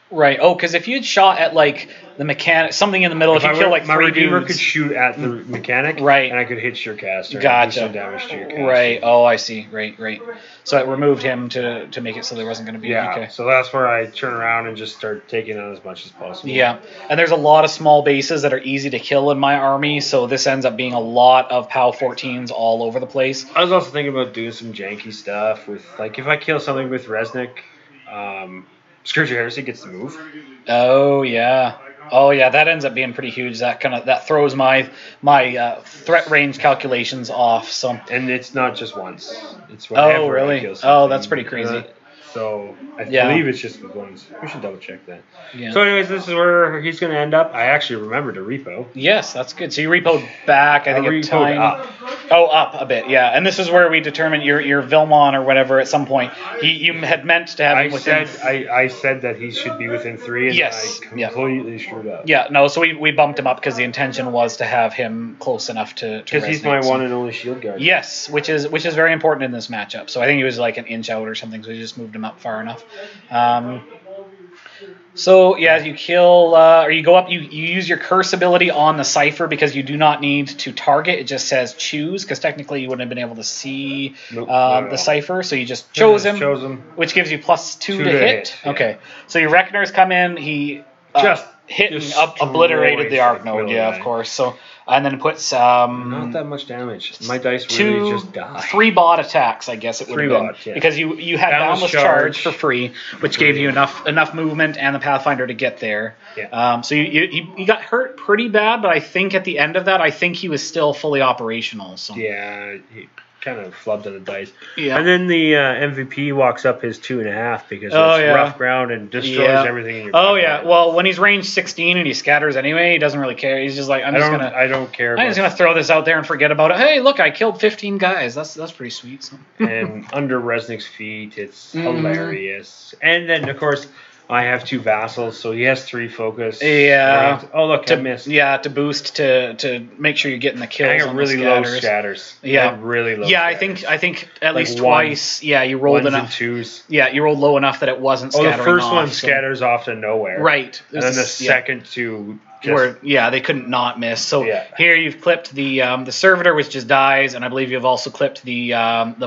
Speaker 1: Right. Oh, because if you had shot at like the mechanic, something in the middle, if you kill like
Speaker 2: my
Speaker 1: 3
Speaker 2: Redeemer
Speaker 1: dudes,
Speaker 2: could shoot at the mechanic,
Speaker 1: right?
Speaker 2: And I could hit your caster.
Speaker 1: Gotcha.
Speaker 2: And do some damage to your caster.
Speaker 1: Right. Oh, I see. Right. So it removed him to make it so there wasn't going to be.
Speaker 2: Yeah.
Speaker 1: Okay.
Speaker 2: So that's where I turn around and just start taking out as much as possible.
Speaker 1: Yeah. And there's a lot of small bases that are easy to kill in my army, so this ends up being a lot of POW 14s all over the place.
Speaker 2: I was also thinking about doing some janky stuff with, like, if I kill something with Reznik, Scrutator Heresy gets to move.
Speaker 1: Oh, yeah. Oh yeah, that ends up being pretty huge. That throws my threat range calculations off. So.
Speaker 2: And it's not just once. It's whenever.
Speaker 1: Oh really?
Speaker 2: I kill something.
Speaker 1: Oh, that's pretty crazy.
Speaker 2: So I believe it's just with ones. We should double check that.
Speaker 1: Yeah.
Speaker 2: So anyways, this is where he's going to end up. I actually remember to repo.
Speaker 1: Yes, that's good. So you repoed back, I think, a time.
Speaker 2: Up.
Speaker 1: Oh, up a bit, yeah. And this is where we determined your Vilmon or whatever at some point. You had meant to have him within.
Speaker 2: I said that he should be within 3, and
Speaker 1: yes.
Speaker 2: I completely screwed up.
Speaker 1: Yeah, no, so we bumped him up because the intention was to have him close enough to
Speaker 2: because he's my one and only shield guard.
Speaker 1: Yes, which is very important in this matchup. So I think he was like an inch out or something, so we just moved him up far enough. So yeah, you kill or you go up. You use your curse ability on the cipher because you do not need to target. It just says choose because technically you wouldn't have been able to see the cipher. So you just chose him, which gives you +2 to hit. Yeah. Okay, so your Reckoners come in. He just hit and obliterated the Arc Node. Yeah, of course. So. And then it puts
Speaker 2: not that much damage. My dice really just die.
Speaker 1: 3 bot attacks, I guess it would have been.
Speaker 2: Yeah.
Speaker 1: Because you had Boundless Charge for free, which gave you enough movement and the Pathfinder to get there. Yeah. So you got hurt pretty bad, but I think at the end of that, I think he was still fully operational. So.
Speaker 2: Yeah, he kind of flubbed on the dice.
Speaker 1: Yeah.
Speaker 2: And then the MVP walks up his 2.5 because it's rough ground and destroys everything in your pipeline.
Speaker 1: Yeah. Well, when he's range 16 and he scatters anyway, he doesn't really care. He's just like, I
Speaker 2: don't care.
Speaker 1: I'm just gonna throw this out there and forget about it. Hey, look, I killed 15 guys. That's pretty sweet. So.
Speaker 2: And under Reznik's feet, it's hilarious. And then of course. I have 2 vassals, so he has 3 focus.
Speaker 1: Yeah.
Speaker 2: Oh look, I missed.
Speaker 1: Yeah, to boost to make sure you're getting the kills.
Speaker 2: I got really low scatters.
Speaker 1: Yeah,
Speaker 2: really low.
Speaker 1: Yeah,
Speaker 2: scatters.
Speaker 1: I think at least twice. Yeah, you rolled enough.
Speaker 2: 1s and 2s.
Speaker 1: Yeah, you rolled low enough that it wasn't scattering.
Speaker 2: The first one scatters off to nowhere.
Speaker 1: Right.
Speaker 2: And then the second 2.
Speaker 1: They couldn't not miss. So here you've clipped the servitor, which just dies, and I believe you've also clipped the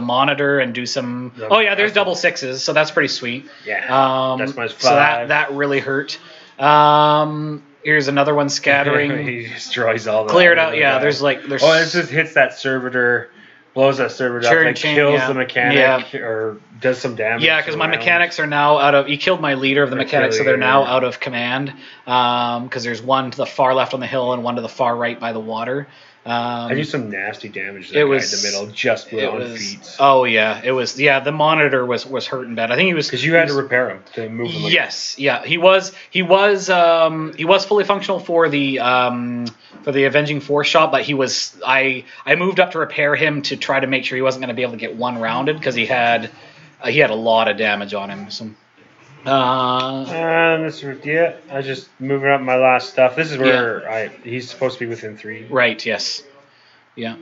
Speaker 1: monitor and do some. There's double 6s, so that's pretty sweet.
Speaker 2: Yeah. That's my 5.
Speaker 1: So that really hurt. Here's another one scattering.
Speaker 2: He destroys all the.
Speaker 1: Cleared out. Yeah. There's.
Speaker 2: It just hits that servitor. Blows that server up and kills the mechanic or does some damage.
Speaker 1: Yeah, because my mechanics are now out of... You killed my leader of the mechanics, so they're now out of command. Because there's one to the far left on the hill and one to the far right by the water.
Speaker 2: I do some nasty damage to that guy in the middle, just on feet.
Speaker 1: Oh, yeah. It was... Yeah, the monitor was hurting bad. I think he was...
Speaker 2: Because you had to repair him to move him.
Speaker 1: Yes, yeah. He was fully functional for the Avenging Force shot, but he was... I moved up to repair him to try to make sure he wasn't going to be able to get one rounded, because he had a lot of damage on him, so...
Speaker 2: I just moving up my last stuff. This is where he's supposed to be within 3.
Speaker 1: Right. Yes. Yeah.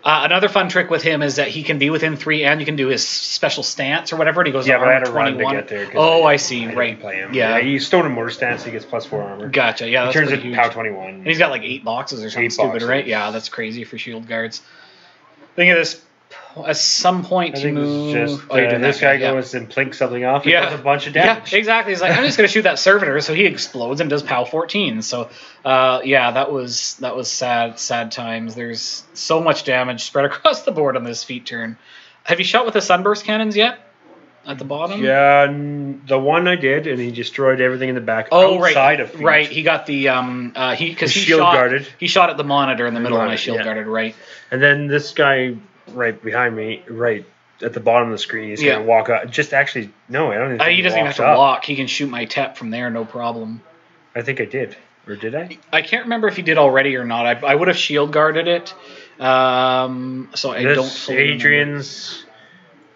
Speaker 1: Another fun trick with him is that he can be within 3, and you can do his special stance or whatever. And he goes.
Speaker 2: Yeah, but I had to run to get there.
Speaker 1: Oh, I see. Right.
Speaker 2: Play him.
Speaker 1: Yeah.
Speaker 2: He stone and mortar stance. He gets +4 armor.
Speaker 1: Gotcha. Yeah.
Speaker 2: He turns it POW 21.
Speaker 1: And he's got like 8 boxes or something stupid, right? Yeah, that's crazy for shield guards. Think of this. At some point you move.
Speaker 2: This guy goes and plinks something off. He does a bunch of damage.
Speaker 1: Yeah, exactly. He's like, I'm just going to shoot that servitor, so he explodes and does POW 14. So, that was sad times. There's so much damage spread across the board on this feat turn. Have you shot with the sunburst cannons yet? At the bottom?
Speaker 2: Yeah, the one I did, and he destroyed everything in the back outside of feet.
Speaker 1: Right, he got the he shield guarded. He shot at the monitor in the middle, and I shield guarded. Right,
Speaker 2: and then this guy. Right behind me, right at the bottom of the screen, he's going to walk up. Just actually, no, I don't think
Speaker 1: he doesn't even have to walk. He can shoot my TEP from there, no problem.
Speaker 2: I think I did. Or did I?
Speaker 1: I can't remember if he did already or not. I would have shield guarded it. So I don't...
Speaker 2: Adrian's...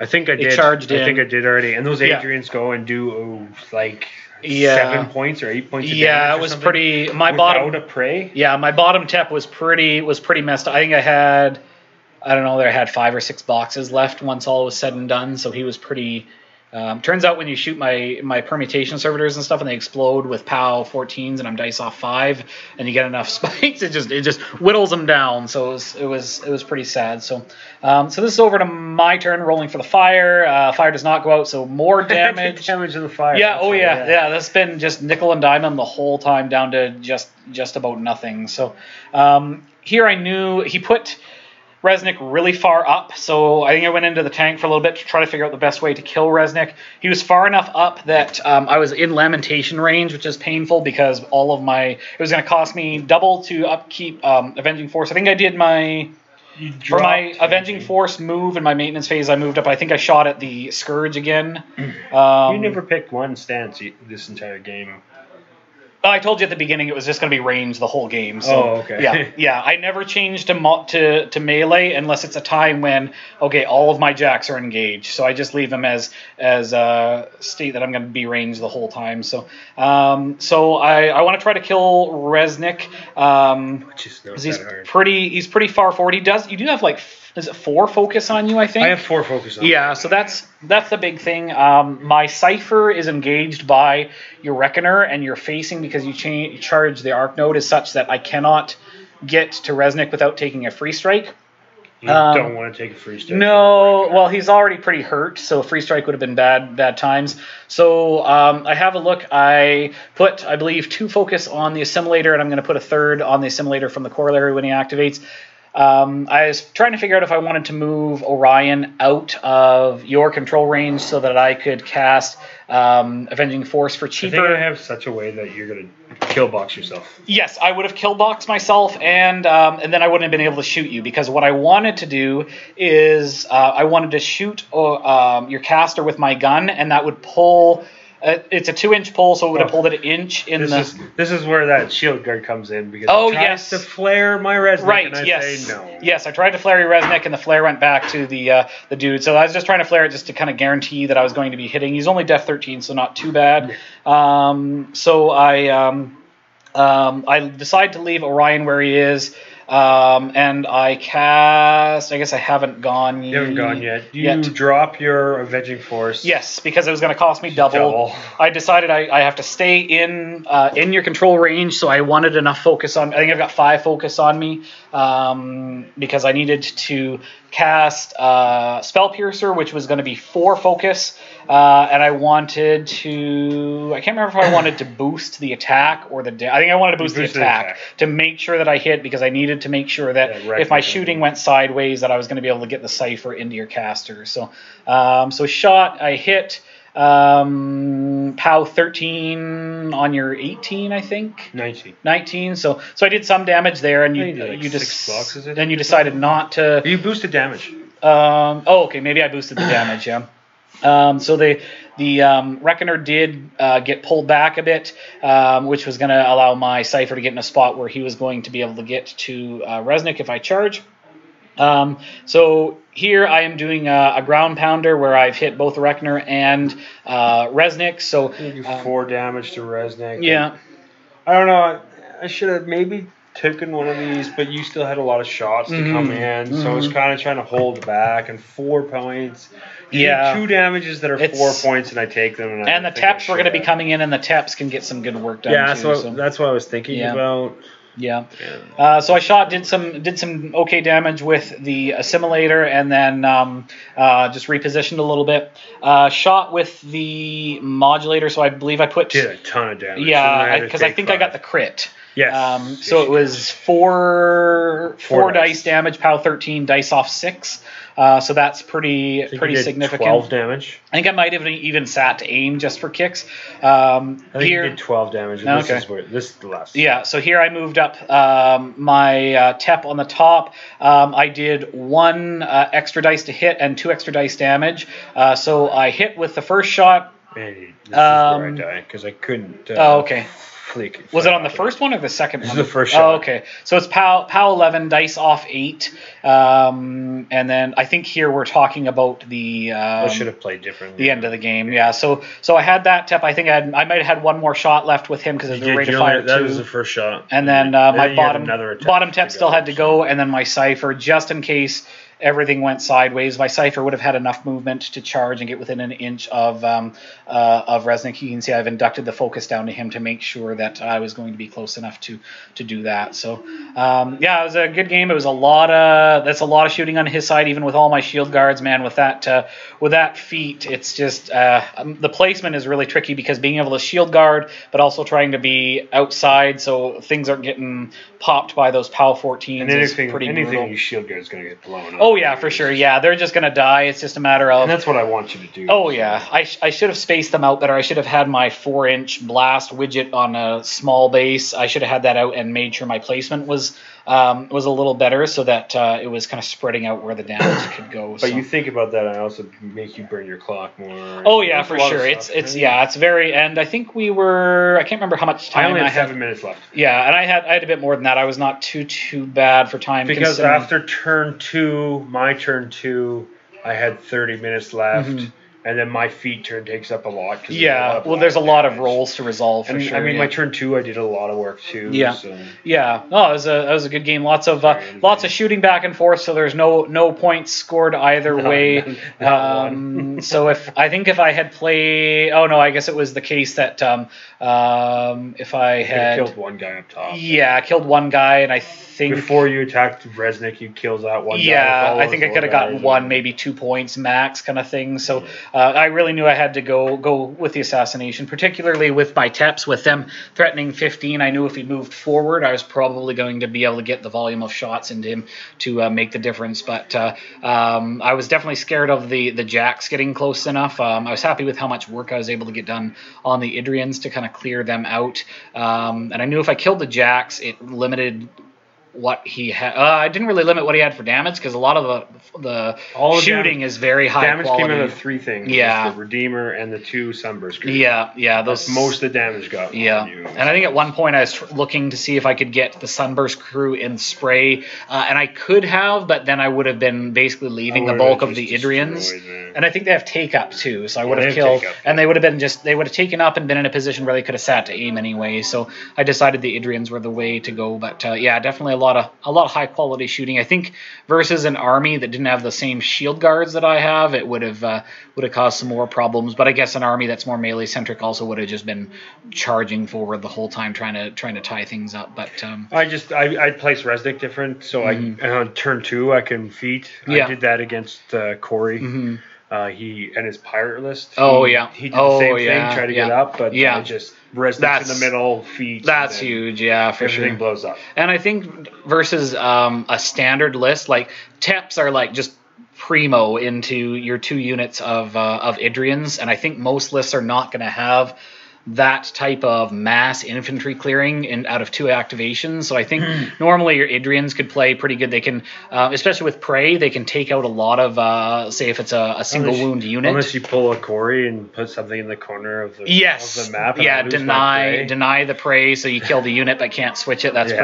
Speaker 2: I think I did. I think I did already. And those Adrians go and do, 7 points or 8 points of damage.
Speaker 1: Yeah, it was pretty...
Speaker 2: Without a prey?
Speaker 1: Yeah, my bottom TEP was pretty messed up. I think I had... I don't know, there had 5 or 6 boxes left once all was said and done, so he was pretty... turns out when you shoot my permutation servitors and stuff and they explode with POW 14s and I'm dice off 5 and you get enough spikes, it just whittles them down, so it was pretty sad. So this is over to my turn, rolling for the fire. Fire does not go out, so more damage.
Speaker 2: Damage in the fire.
Speaker 1: Yeah, yeah, that's been just nickel and dime the whole time down to just about nothing. So here I knew he put... Reznik really far up, so I think I went into the tank for a little bit to try to figure out the best way to kill Reznik. He was far enough up that I was in Lamentation range, which is painful because all of my... It was going to cost me double to upkeep Avenging Force. I think I did my... For my Avenging Force move in my maintenance phase, I moved up. I think I shot at the Scourge again.
Speaker 2: You never picked one stance this entire game.
Speaker 1: I told you at the beginning it was just going to be range the whole game. So,
Speaker 2: oh, okay.
Speaker 1: Yeah. I never change to melee unless it's a time when, okay, all of my jacks are engaged. So I just leave them as state that I'm going to be ranged the whole time. So I want to try to kill Reznik.
Speaker 2: Which is not that hard.
Speaker 1: He's pretty far forward. You do have like, is it 4 focus on you, I think?
Speaker 2: I have 4 focus on
Speaker 1: Yeah, so that's the big thing. My Cypher is engaged by your Reckoner, and you're facing because you charge the Arc Node is such that I cannot get to Reznik without taking a free strike.
Speaker 2: You don't want to take a free strike.
Speaker 1: No, well, he's already pretty hurt, so free strike would have been bad times. So I have a look. I put, I believe, 2 focus on the Assimilator, and I'm going to put a 3rd on the Assimilator from the Corollary when he activates. I was trying to figure out if I wanted to move Orion out of your control range so that I could cast Avenging Force for cheaper.
Speaker 2: I think I have such a way that you're going to kill box yourself.
Speaker 1: Yes, I would have kill boxed myself, and then I wouldn't have been able to shoot you, because what I wanted to do is I wanted to shoot your caster with my gun, and that would pull... it's a 2-inch pull, so it would have pulled it an inch in
Speaker 2: This is where that shield guard comes in, because
Speaker 1: it
Speaker 2: tries to flare my Reznik, and I say no.
Speaker 1: Yes, I tried to flare your Reznik, and the flare went back to the dude. So I was just trying to flare it just to kind of guarantee that I was going to be hitting. He's only Def 13, so not too bad. So I decide to leave Orion where he is. And I cast... I guess I haven't gone yet.
Speaker 2: You haven't gone yet. You drop your Avenging Force.
Speaker 1: Yes, because it was going to cost me double. I decided I have to stay in your control range, so I wanted enough focus on... I think I've got 5 focus on me, because I needed to cast Spell Piercer, which was going to be 4 focus, and I wanted to... I can't remember if I wanted to boost the attack or the... I think I wanted to boost the attack to make sure that I hit, because I needed to make sure that if my shooting went sideways, that I was going to be able to get the Cypher into your caster. So shot, I hit POW 13 on your 18, I think. 19. So I did some damage there, and you just 6 blocks, is it? Then you decided not to.
Speaker 2: You boosted damage.
Speaker 1: Okay, maybe I boosted the damage. Yeah. So the Reckoner did get pulled back a bit, which was going to allow my Cypher to get in a spot where he was going to be able to get to Reznik if I charge. So here I am doing a ground pounder where I've hit both the Reckoner and Reznik. So
Speaker 2: you do 4 damage to Reznik.
Speaker 1: Yeah.
Speaker 2: I don't know. I should have maybe taken one of these, but you still had a lot of shots to come in, so I was kind of trying to hold back. And 4 points. You do 2 damages that are 4 points, and I take them.
Speaker 1: And the Teps were going to be coming in, and the Teps can get some good work done.
Speaker 2: Yeah, so that's what I was thinking about.
Speaker 1: Yeah. So I did some okay damage with the Assimilator, and then just repositioned a little bit. Shot with the Modulator, so I believe I did
Speaker 2: a ton of damage.
Speaker 1: Yeah, because I think 5. I got the crit.
Speaker 2: Yes.
Speaker 1: So it was 4 dice damage, POW 13, dice off 6. So that's pretty significant.
Speaker 2: 12 damage.
Speaker 1: I think I might have even sat to aim just for kicks.
Speaker 2: I think you did 12 damage. And this is the last.
Speaker 1: Yeah, so here I moved up my Tep on the top. I did 1 extra dice to hit and 2 extra dice damage. So I hit with the first shot.
Speaker 2: Hey, this is where I die, because I couldn't.
Speaker 1: Okay. Was it on the first one or the second one?
Speaker 2: This is the first shot.
Speaker 1: Oh, okay. So it's POW 11, dice off 8. And then I think here we're talking about the...
Speaker 2: I should have played differently.
Speaker 1: The end of the game, yeah. So I had that Tep. I think I might have had 1 more shot left with him because of the rate of fire.
Speaker 2: That was the first shot.
Speaker 1: And then my bottom Tep still had to go, and then my Cypher, just in case everything went sideways. My Cypher would have had enough movement to charge and get within an inch of Reznik. You can see I've inducted the focus down to him to make sure that I was going to be close enough to do that. So yeah, it was a good game. It was a lot of shooting on his side, even with all my shield guards, man. With that feat, it's just the placement is really tricky because being able to shield guard, but also trying to be outside so things aren't getting popped by those POW 14s.
Speaker 2: And anything you shield guard is going to get blown up.
Speaker 1: Oh yeah, for sure. Yeah, they're just going to die. It's just a matter of.
Speaker 2: And that's what I want you to do.
Speaker 1: Oh yeah, I should have spaced them out better. I should have had my 4-inch blast widget on a small base. I should have had that out and made sure my placement was a little better so that it was kind of spreading out where the damage could go.
Speaker 2: But you think about that, I also make you burn your clock more.
Speaker 1: Oh yeah, for sure. It's very. And I think I can't remember how much time
Speaker 2: I only had 7 minutes left.
Speaker 1: Yeah, and I had a bit more than that. I was not too bad for time.
Speaker 2: Because after my turn 2, I had 30 minutes left. Mm-hmm. And then my feet turn takes up a lot.
Speaker 1: Yeah, well, there's a lot of rolls to resolve for sure.
Speaker 2: I mean, my turn 2, I did a lot of work too.
Speaker 1: Yeah,
Speaker 2: so.
Speaker 1: Yeah. Oh, it was a good game. Lots of shooting back and forth. So there's no points scored either way. So if I had played, I guess it was the case that if I had
Speaker 2: killed one guy up top.
Speaker 1: Yeah, I killed one guy, and I think
Speaker 2: before you attacked Reznik, you killed that one guy.
Speaker 1: Yeah, I think I could have gotten 1, maybe 2 points max, kind of thing. So. I really knew I had to go with the assassination, particularly with my Teps, with them threatening 15. I knew if he moved forward, I was probably going to be able to get the volume of shots into him to make the difference. But I was definitely scared of the Jacks getting close enough. I was happy with how much work I was able to get done on the Idrians to kind of clear them out. And I knew if I killed the Jacks, it limited what he had. I didn't really limit what he had for damage because a lot of the shooting is very high
Speaker 2: damage
Speaker 1: quality.
Speaker 2: Came out of 3 things.
Speaker 1: Yeah,
Speaker 2: the Redeemer and the 2 Sunburst groups.
Speaker 1: Yeah, those
Speaker 2: most of the damage got.
Speaker 1: Yeah,
Speaker 2: on you.
Speaker 1: And I think at one point I was looking to see if I could get the Sunburst crew in spray, and I could have, but then I would have been basically leaving the bulk of the Idrians. And I think they have take up too, so I would have killed, and they would have taken up and been in a position where they could have sat to aim anyway. So I decided the Idrians were the way to go. But yeah, definitely a lot of high quality shooting. I think versus an army that didn't have the same shield guards that I have, it would have caused some more problems. But I guess an army that's more melee centric also would have just been charging forward the whole time, trying to tie things up. But I
Speaker 2: place Reznik different, so on turn 2 I can feat. Yeah. I did that against Corey. Mm-hmm. He and his pirate list. He did the same thing, try to get up, but just Reznik's in the middle, feet.
Speaker 1: That's huge, yeah, for
Speaker 2: everything blows up.
Speaker 1: And I think versus a standard list, like Teps are like just primo into your 2 units of Idrians, and I think most lists are not going to have that type of mass infantry clearing out of 2 activations. So I think normally your Idrians could play pretty good. They can, especially with Prey, they can take out a lot of, say if it's a single wound unit.
Speaker 2: Unless you pull a Corey and put something in the corner of the map.
Speaker 1: Yeah, deny the Prey, so you kill the unit but can't switch it. That's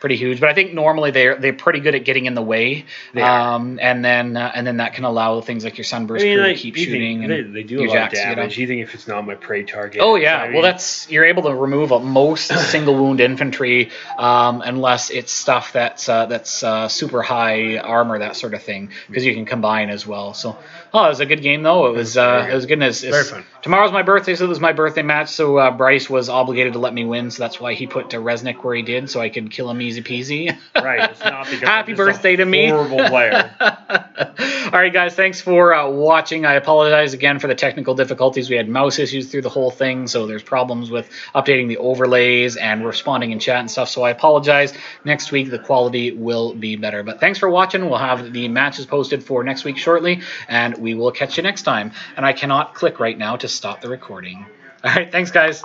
Speaker 1: pretty huge. But I think normally they're pretty good at getting in the way. And then that can allow things like your Sunburst crew to keep shooting.
Speaker 2: They do a lot of damage, even if it's not my Prey target.
Speaker 1: Oh yeah. Well, you're able to remove most single wound infantry unless it's stuff that's super high armor, that sort of thing, because you can combine as well. So, it was a good game though. It was goodness. Very fun. Tomorrow's my birthday, so it was my birthday match. So Bryce was obligated to let me win, so that's why he put Reznik where he did, so I could kill him easy peasy.
Speaker 2: Right. It's not because
Speaker 1: happy birthday to me.
Speaker 2: Horrible player.
Speaker 1: All right, guys. Thanks for watching. I apologize again for the technical difficulties. We had mouse issues through the whole thing, so there's problems with updating the overlays and responding in chat and stuff. So I apologize. Next week the quality will be better. But thanks for watching. We'll have the matches posted for next week shortly, and we will catch you next time. And I cannot click right now to stop the recording. All right. Thanks, guys.